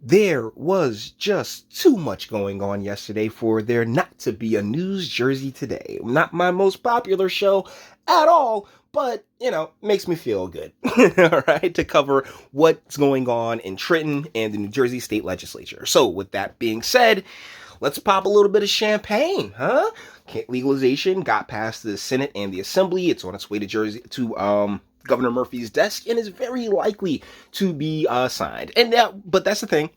There was just too much going on yesterday for there not to be a News Jersey Today. Not my most popular show at all, but, makes me feel good, all right, to cover what's going on in Trenton and the New Jersey State Legislature. So, with that being said, let's pop a little bit of champagne, huh? Legalization got past the Senate and the Assembly. It's on its way to Governor Murphy's desk and is very likely to be signed. But that's the thing,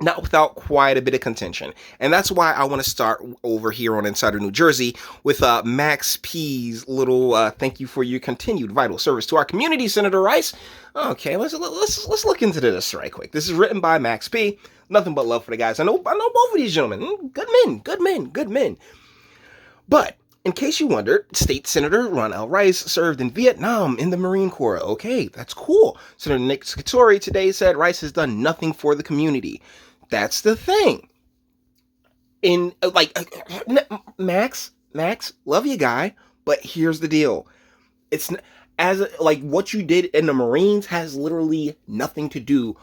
not without quite a bit of contention. And that's why I want to start over here on Insider New Jersey with Max P's little thank you for your continued vital service to our community, Senator Rice. Okay, let's look into this right quick. This is written by Max P. Nothing but love for the guys. I know both of these gentlemen. Good men. But in case you wondered, State Senator Ron L. Rice served in Vietnam in the Marine Corps. Okay, that's cool. Senator Nick Scutari today said Rice has done nothing for the community. That's the thing. Max, love you, guy, but here's the deal. It's what you did in the Marines has literally nothing to do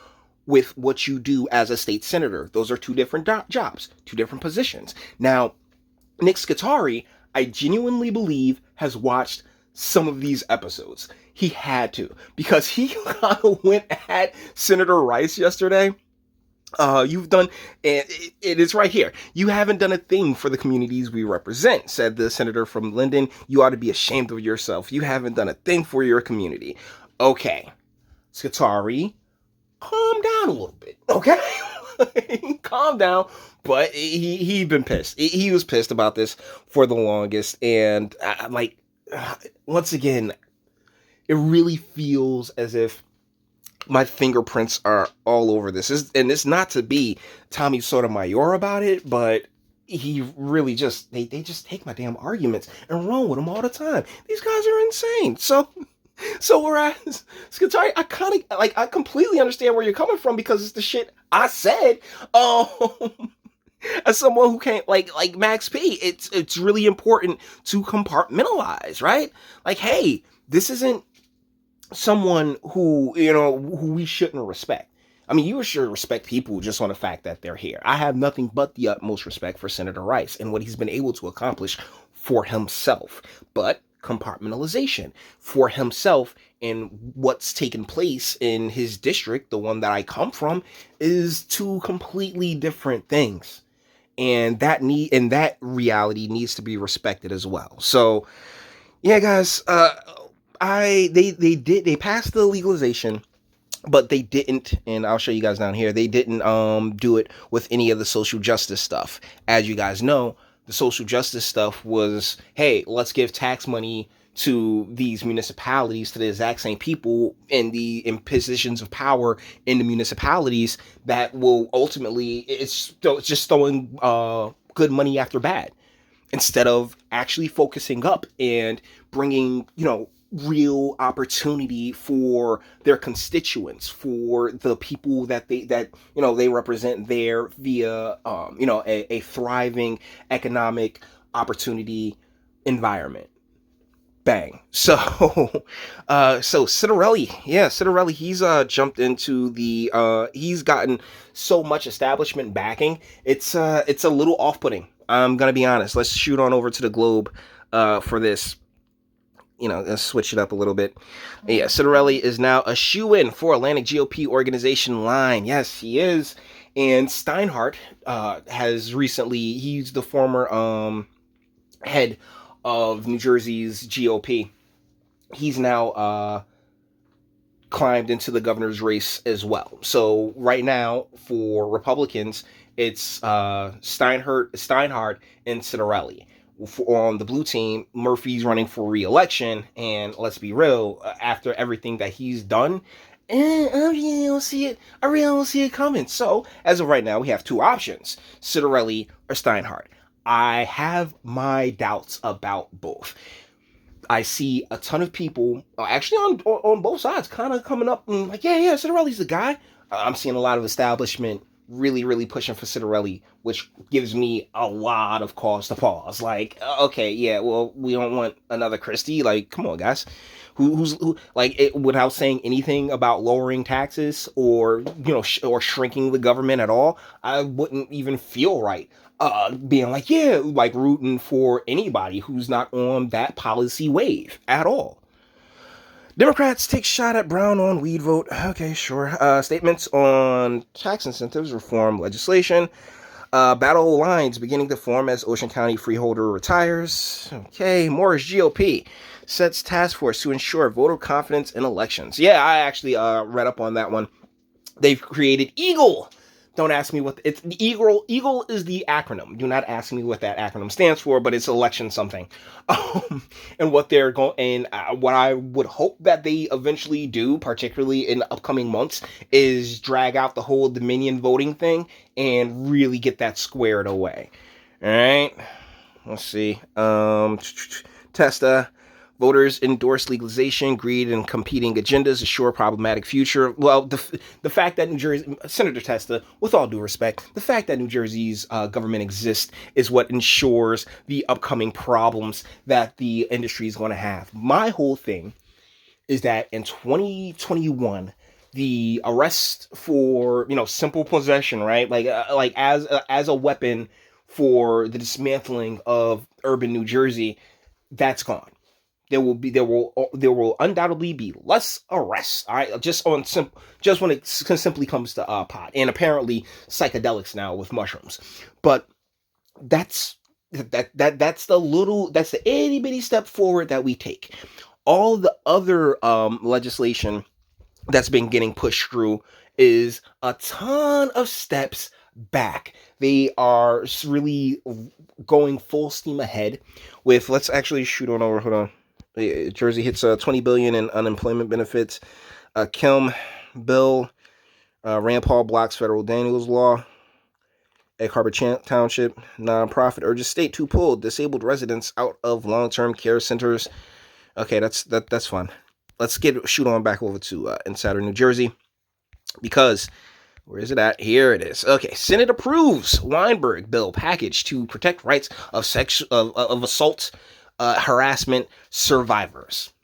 with what you do as a state senator. Those are two different jobs, two different positions. Now, Nick Scutari, I genuinely believe, has watched some of these episodes. He had to, because he kind of went at Senator Rice yesterday. You've done, and it is right here, you haven't done a thing for the communities we represent, said the senator from Linden. You ought to be ashamed of yourself. You haven't done a thing for your community. Okay, Scutari, calm down a little bit, okay? Calm down. But he'd been pissed. He was pissed about this for the longest. And once again, it really feels as if my fingerprints are all over this. And it's not to be Tommy Sotomayor about it, but he really just, they just take my damn arguments and run with them all the time. These guys are insane. So whereas Scutari, I completely understand where you're coming from, because it's the shit I said. As someone who can't, like Max P, it's really important to compartmentalize, right? Like, hey, this isn't someone who we shouldn't respect. I mean, you should respect people just on the fact that they're here. I have nothing but the utmost respect for Senator Rice and what he's been able to accomplish for himself. But compartmentalization for himself and what's taken place in his district, the one that I come from, is two completely different things. And that reality needs to be respected as well. So, yeah, guys, they passed the legalization, but they didn't, and I'll show you guys down here, they didn't do it with any of the social justice stuff. As you guys know, the social justice stuff was, hey, let's give tax money to these municipalities, to the exact same people in positions of power in the municipalities that will ultimately, it's just throwing good money after bad, instead of actually focusing up and bringing, real opportunity for their constituents, for the people that they represent there via a thriving economic opportunity environment. Bang. So Citarelli, he's jumped into he's gotten so much establishment backing. It's a little off-putting. I'm gonna be honest. Let's shoot on over to the Globe for this. Let's switch it up a little bit. Yeah, Citarelli is now a shoo-in for Atlantic GOP organization line. Yes, he is. And Steinhardt has recently, he's the former head of New Jersey's GOP. He's now climbed into the governor's race as well. So right now for Republicans, it's Steinhardt and Citarelli. On the blue team, Murphy's running for re-election, and let's be real, after everything that he's done, I really don't see it coming. So as of right now, we have two options: Citarelli or Steinhardt. I have my doubts about both. I see a ton of people actually on both sides kind of coming up and like, yeah, Citarelli's the guy. I'm seeing a lot of establishment really, really pushing for Citarelli, which gives me a lot of cause to pause. Like, okay, yeah, well, we don't want another Christie. Like, come on, guys. Who like it, without saying anything about lowering taxes or or shrinking the government at all, I wouldn't even feel right being like, yeah, like rooting for anybody who's not on that policy wave at all. Democrats take shot at Brown on weed vote. Okay, sure. Statements on tax incentives reform legislation. Battle lines beginning to form as Ocean County freeholder retires. Okay, Morris GOP sets task force to ensure voter confidence in elections. Yeah, I actually read up on that one. They've created Eagle. Don't ask me what it's Eagle. Eagle is the acronym. Do not ask me what that acronym stands for, but it's election something. And what they're going and what I would hope that they eventually do, particularly in the upcoming months, is drag out the whole Dominion voting thing and really get that squared away. All right, let's see. Testa. Voters endorse legalization, greed, and competing agendas assure problematic future. Well, the fact that New Jersey, Senator Testa, with all due respect, the fact that New Jersey's government exists is what ensures the upcoming problems that the industry is going to have. My whole thing is that in 2021, the arrest for simple possession, right, like as a weapon for the dismantling of urban New Jersey, that's gone. There will undoubtedly be less arrests. All right, just when it simply comes to pot and apparently psychedelics now with mushrooms, but that's that's the itty bitty step forward that we take. All the other legislation that's been getting pushed through is a ton of steps back. They are really going full steam ahead with. Let's actually shoot on over. Hold on. Jersey hits $20 billion in unemployment benefits. Kilm bill. Rand Paul blocks federal Daniels law. Egg Harbor Township nonprofit urges state to pull disabled residents out of long-term care centers. Okay, that's fun. Let's shoot on back over to Insider New Jersey, because where is it at? Here it is. Okay, Senate approves Weinberg bill package to protect rights of assault harassment survivors.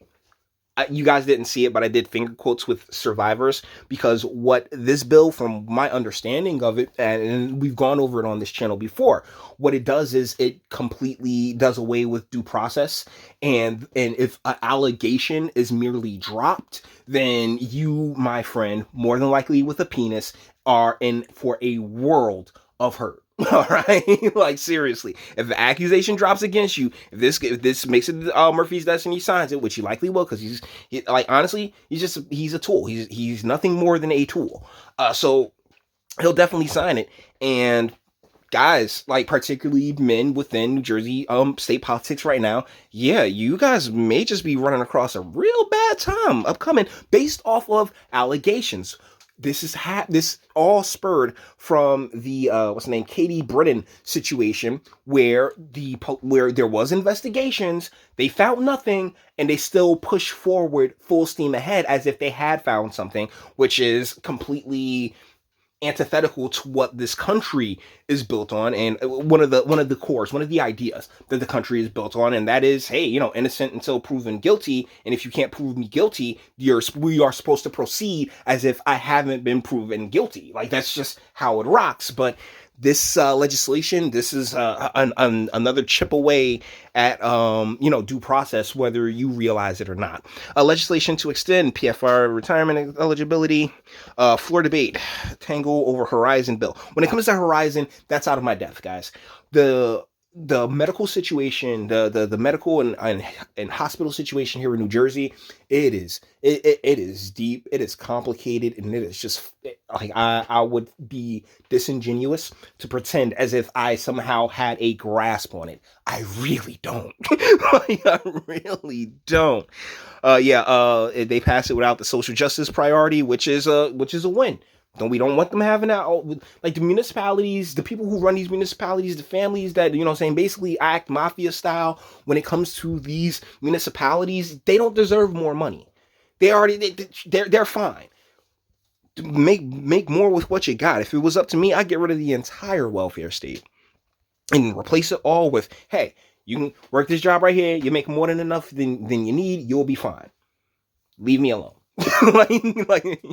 You guys didn't see it, but I did finger quotes with survivors, because what this bill, from my understanding of it, and we've gone over it on this channel before, what it does is it completely does away with due process. And if an allegation is merely dropped, then you, my friend, more than likely with a penis, are in for a world of hurt. All right, like seriously, if the accusation drops against you, if this makes it Murphy's Destiny, signs it, which he likely will, because honestly, he's a tool. He's nothing more than a tool. So he'll definitely sign it. And guys, like particularly men within New Jersey state politics right now, yeah, you guys may just be running across a real bad time upcoming based off of allegations. This all spurred from the Katie Britton situation, where there was investigations, they found nothing, and they still pushed forward full steam ahead as if they had found something, which is completely antithetical to what this country is built on, and one of the ideas that the country is built on, and that is, hey, innocent until proven guilty, and if you can't prove me guilty, we are supposed to proceed as if I haven't been proven guilty. Like, that's just how it rocks. But this legislation, this is another chip away at due process, whether you realize it or not. Legislation to extend PFR retirement eligibility. Floor debate, tangle over Horizon bill. When it comes to Horizon, that's out of my depth, guys. The medical situation, the medical and hospital situation here in New Jersey, it is deep, it is complicated, and it is just like I would be disingenuous to pretend as if I somehow had a grasp on it. I really don't. I really don't. They passed it without the social justice priority, which is a win. We don't want them having that. Like the municipalities, the people who run these municipalities, the families that, basically act mafia style when it comes to these municipalities, they don't deserve more money. They're fine. make more with what you got. If it was up to me, I'd get rid of the entire welfare state and replace it all with, hey, you can work this job right here. You make more than enough than you need. You'll be fine. Leave me alone. like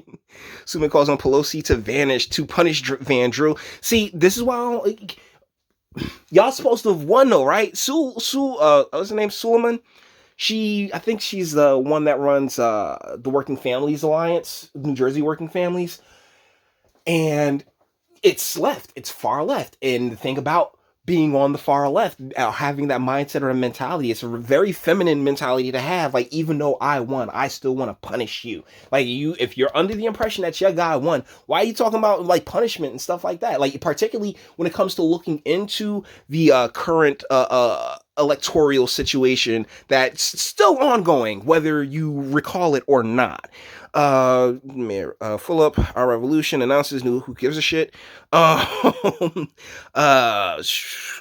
Suman calls on Pelosi to vanish to punish Van Drew. See, this is why y'all supposed to have won though, right? What's her name? Suleiman. I think she's the one that runs the Working Families Alliance, New Jersey Working Families, and it's left. It's far left. And the thing about being on the far left, having that mindset or a mentality, it's a very feminine mentality to have. Like, even though I won, I still want to punish you. Like, if you're under the impression that your guy won, why are you talking about like punishment and stuff like that? Like, particularly when it comes to looking into the current electoral situation that's still ongoing, whether you recall it or not. Full up our revolution announces new who gives a shit.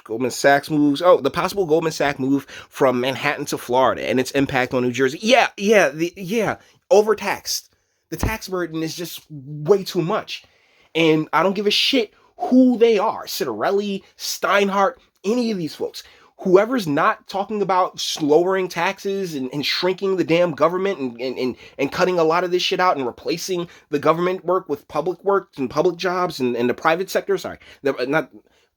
Goldman Sachs moves. Oh, the possible Goldman Sachs move from Manhattan to Florida and its impact on New Jersey. Yeah. Overtaxed. The tax burden is just way too much, and I don't give a shit who they are. Citarelli, Steinhardt, any of these folks. Whoever's not talking about lowering taxes and shrinking the damn government and cutting a lot of this shit out and replacing the government work with public work and public jobs and the private sector. Sorry, not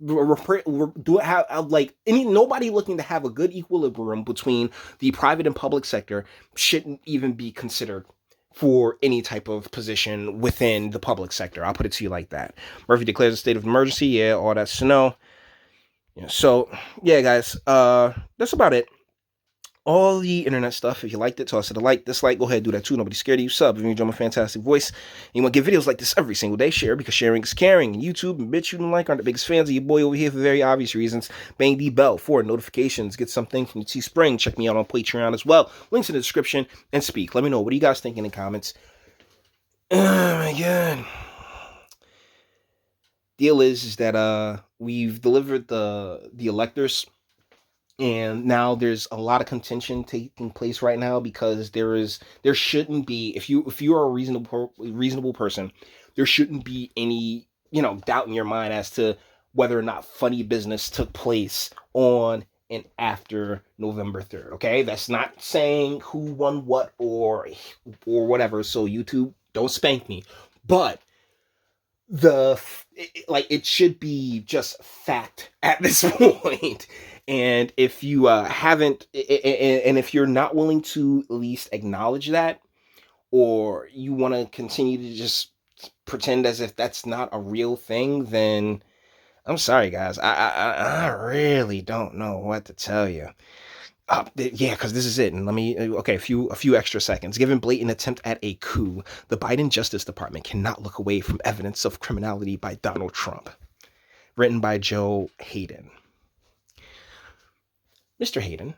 do it have like nobody looking to have a good equilibrium between the private and public sector shouldn't even be considered for any type of position within the public sector. I'll put it to you like that. Murphy declares a state of emergency. Yeah, all that's to know. Yeah, so yeah, guys, that's about it. All the internet stuff. If you liked it, toss it a like, dislike, go ahead, do that too. Nobody's scared of you. Sub if you enjoy my fantastic voice. And you want to get videos like this every single day, share because sharing is caring. And YouTube and Bitchute and like aren't the biggest fans of your boy over here for very obvious reasons. Bang the bell for notifications. Get something from the Teespring. Check me out on Patreon as well. Links in the description. And speak. Let me know. What do you guys think in the comments? Oh my god. Deal is that we've delivered the electors, and now there's a lot of contention taking place right now because there shouldn't be, if you are a reasonable person, there shouldn't be any doubt in your mind as to whether or not funny business took place on and after November 3rd. Okay, that's not saying who won what or whatever. So YouTube, don't spank me, but it should be just fact at this point. And if you haven't, and if you're not willing to at least acknowledge that, or you want to continue to just pretend as if that's not a real thing, then I'm sorry, guys. I really don't know what to tell you. Yeah, because this is it. And a few extra seconds. Given blatant attempt at a coup, the Biden Justice Department cannot look away from evidence of criminality by Donald Trump. Written by Joe Hayden. Mr. Hayden,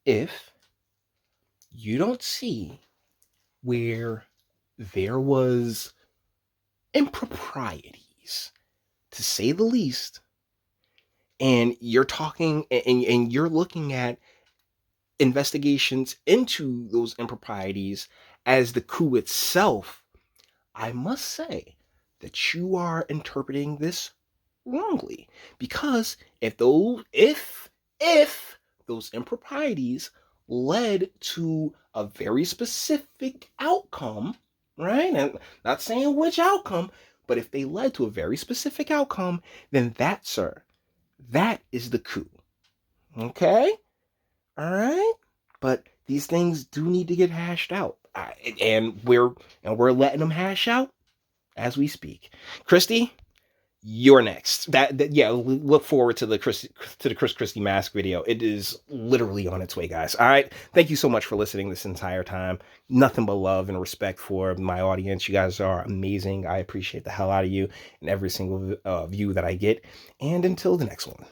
if you don't see where there was improprieties, to say the least, and you're talking and you're looking at investigations into those improprieties as the coup itself, I must say that you are interpreting this wrongly. Because if those improprieties led to a very specific outcome, right? And not saying which outcome, but if they led to a very specific outcome, then that, sir, that is the coup. Okay? All right? But these things do need to get hashed out. And we're letting them hash out as we speak. Christy, you're next. Look forward to the Chris Christie mask video. It is literally on its way, guys. All right. Thank you so much for listening this entire time. Nothing but love and respect for my audience. You guys are amazing. I appreciate the hell out of you and every single view that I get. And until the next one.